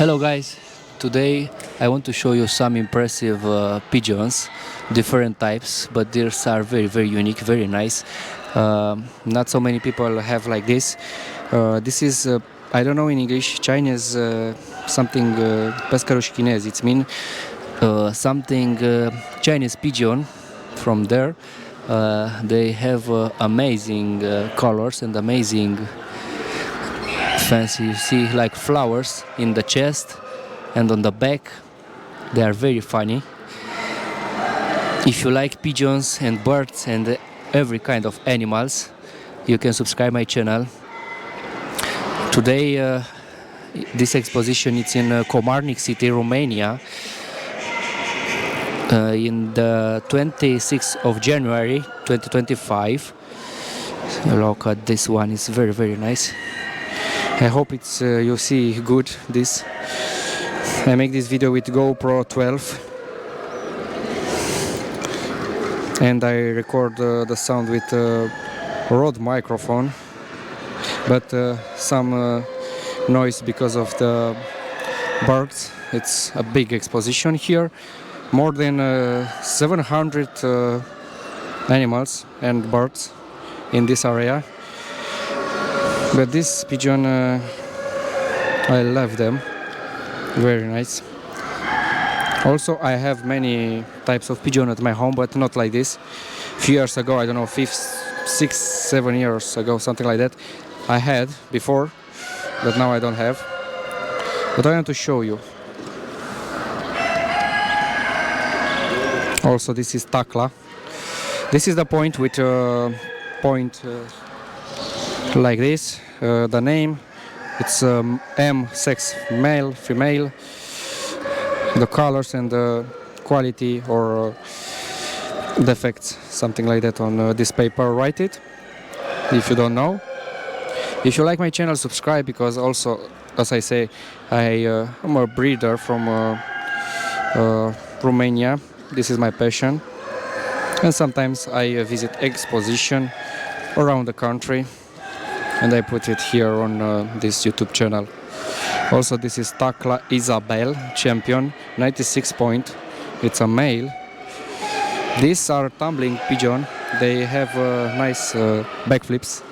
Hello guys, today I want to show you some impressive pigeons, different types, but these are very unique, very nice. Not so many people have like this. This is, I don't know in English, Chinese, something pescaruș chinez, it's mean something Chinese pigeon from there. They have amazing colors and amazing fancy. You see like flowers in the chest and on the back. They are very funny. If you like pigeons and birds and every kind of animals, you can subscribe my channel. Today this exposition is in Comarnic city, Romania, in the 26th of January 2025. Look at this one, it's very nice. I hope it's you see good this. I make this video with GoPro 12 and I record the sound with Rode microphone, but some noise because of the birds. It's a big exposition here, more than 700 animals and birds in this area. But this pigeon, I love them, very nice. Also, I have many types of pigeon at my home, but not like this. Few years ago, I don't know, 6, 7 years ago, something like that, I had before, but now I don't have. But I want to show you. Also, this is takla. This is the point with point like this. The name, it's M, sex, male, female. The colors and the quality or defects, something like that on this paper. Write it if you don't know. If you like my channel, subscribe, because also, as I say, I am a breeder from Romania. This is my passion, and sometimes I visit exposition around the country and I put it here on this YouTube channel. Also, this is takla Isabel champion, 96 point. It's a male. These are tumbling pigeon. They have nice backflips.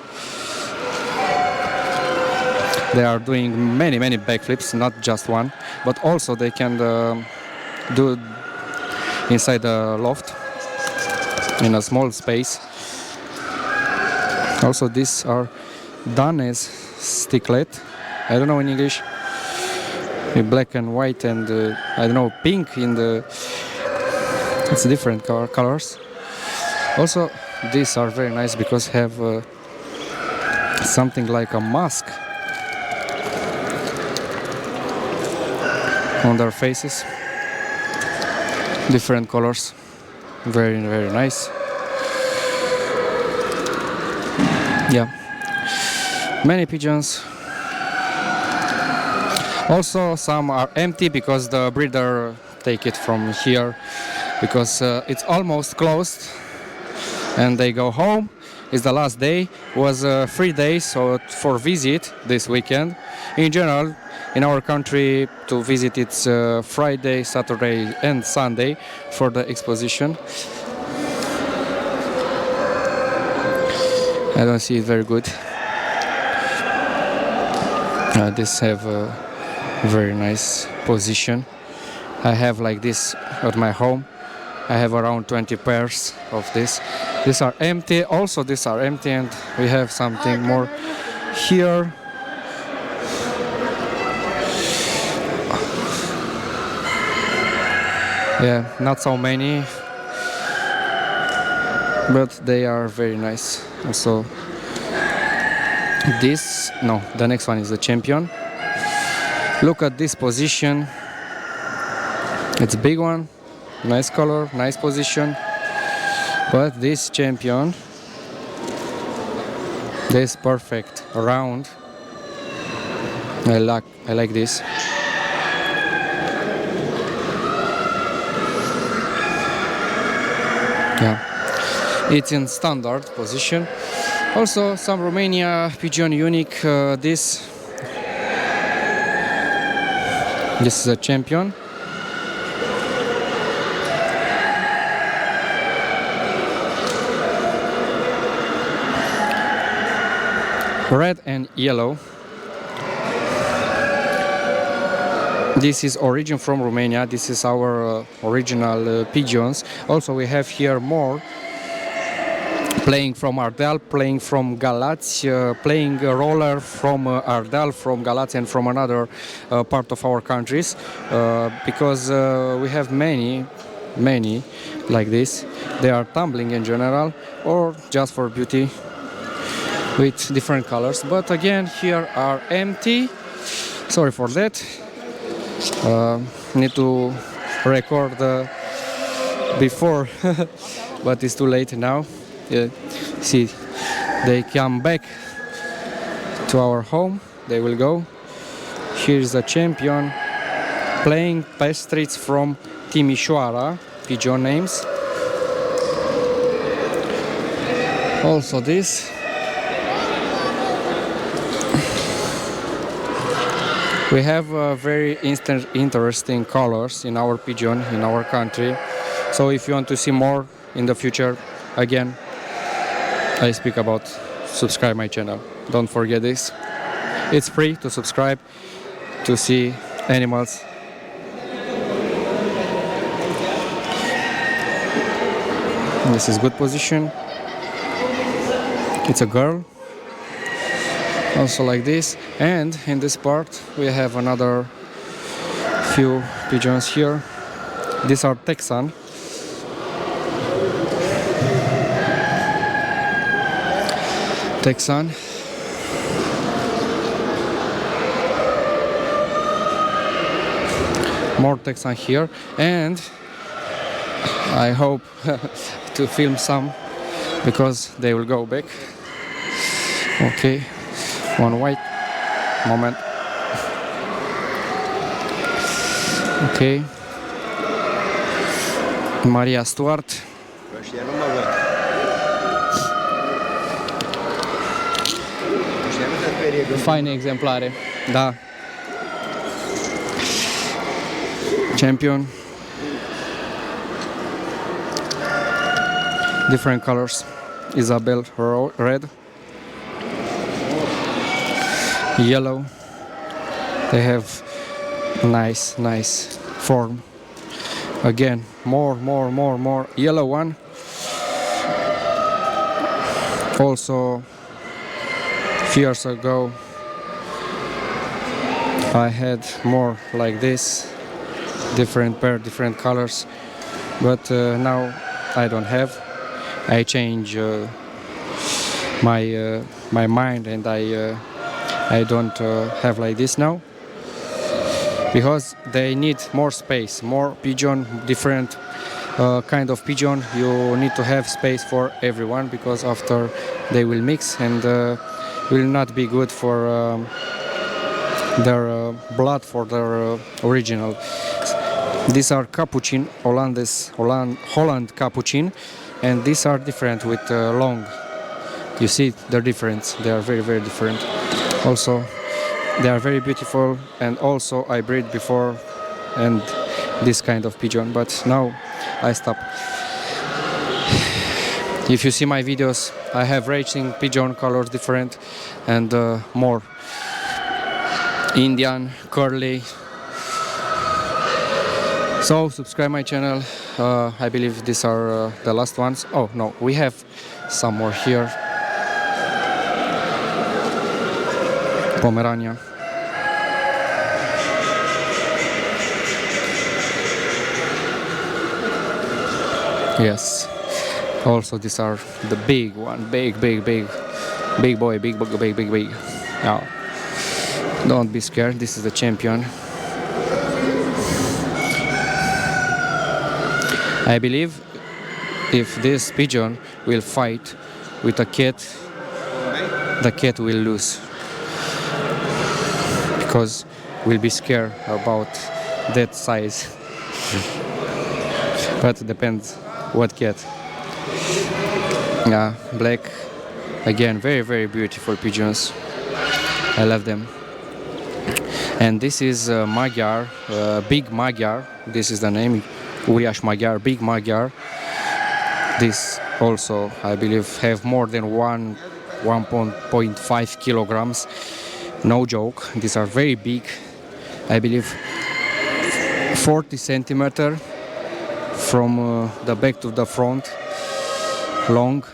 They are doing many backflips, not just one, but also they can do inside the loft in a small space. Also, these are Danes sticklet. I don't know in English. Black and white and I don't know, pink in the. It's different colors. Also, these are very nice because have something like a mask on their faces. Different colors. Very nice. Yeah. Many pigeons. Also, some are empty because the breeder take it from here because it's almost closed and they go home. It's the last day. Was 3 days so for visit this weekend. In general, in our country, to visit it's Friday, Saturday and Sunday for the exposition. I don't see it very good. This have a very nice position. I have like this at my home. I have around 20 pairs of this. These are empty. Also, these are empty, and we have something more here. Yeah, not so many, but they are very nice. Also, this, no, the next one is the champion. Look at this position. It's a big one, nice color, nice position. But this champion, this perfect round. I like this. Yeah, it's in standard position. Also, some Romania pigeon unique. This This is a champion. Red and yellow. This is origin from Romania. This is our original pigeons. Also, we have here more playing from Ardeal, playing from Galați, playing a roller from Ardeal, from Galați, and from another part of our countries, because we have many like this. They are tumbling in general, or just for beauty, with different colors. But again, here are empty. Sorry for that. Need to record before, but it's too late now. See, they come back to our home. They will go. Here's the champion playing pastries from Timișoara, pigeon names. Also this. We have very interesting colors in our pigeon, in our country. So if you want to see more in the future, again, I speak about subscribe my channel. Don't forget this. It's free to subscribe to see animals. This is good position. It's a girl. Also like this. And in this part we have another few pigeons here. These are Texan. Texan. More Texan here, and I hope to film some because they will go back. Okay, one white moment. Okay, Maria Stuart. Faine exemplare, da. Champion. Different colors. Isabel red, yellow. They have nice form. Again, more yellow one. Also, years ago I had more like this, different pair, different colors, but now I don't have. I change my mind, and I don't have like this now, because they need more space, more pigeon, different kind of pigeon. You need to have space for everyone, because after they will mix and will not be good for their blood, for their original. These are capucin, Holland capucin, and these are different with long. You see the difference. They are very different. Also, they are very beautiful, and also I breed before and this kind of pigeon, but now I stop. If you see my videos, I have racing pigeon colors different, and more Indian, curly. So subscribe my channel. I believe these are the last ones. Oh no, we have some more here. Pomerania. Yes. Also, these are the big one, big boy. Now, don't be scared. This is the champion. I believe if this pigeon will fight with a cat, the cat will lose, because we'll be scared about that size. But it depends what cat. Yeah, black. Again, very beautiful pigeons. I love them. And this is Magyar, Big Magyar. This is the name, Urias Magyar, Big Magyar. This also, I believe, have more than 1.5 kilograms. No joke. These are very big. I believe 40 centimeter from the back to the front. Long.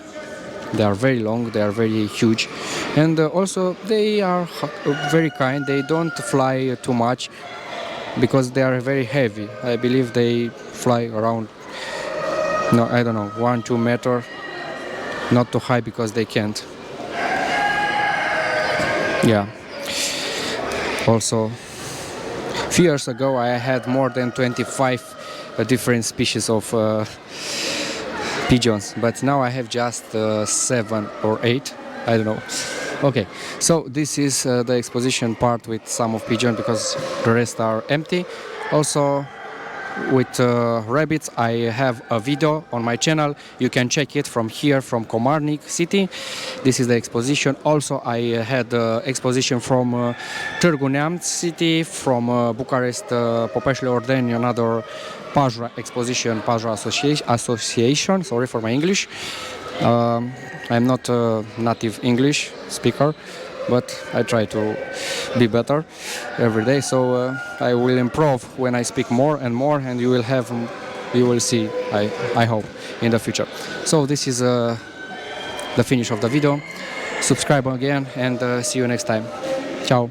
They are very long. They are very huge, and also they are very kind. They don't fly too much because they are very heavy. I believe they fly around, no, I don't know, 1-2 meter, not too high because they can't. Yeah. Also, a few years ago I had more than 25 different species of pigeons, but now I have just 7 or 8, I don't know. Okay, so this is the exposition part with some of pigeon because the rest are empty. Also, with rabbits I have a video on my channel. You can check it from here, from Comarnic city. This is the exposition. Also I had exposition from Târgu Neamț city, from Bucharest, Popeșle Ordeni, another Pajra exposition, Pajra association. Sorry for my English. I'm not a native English speaker, but I try to be better every day. So I will improve when I speak more and more, and you will see, I hope, in the future. So this is the finish of the video. Subscribe again, and see you next time. Ciao.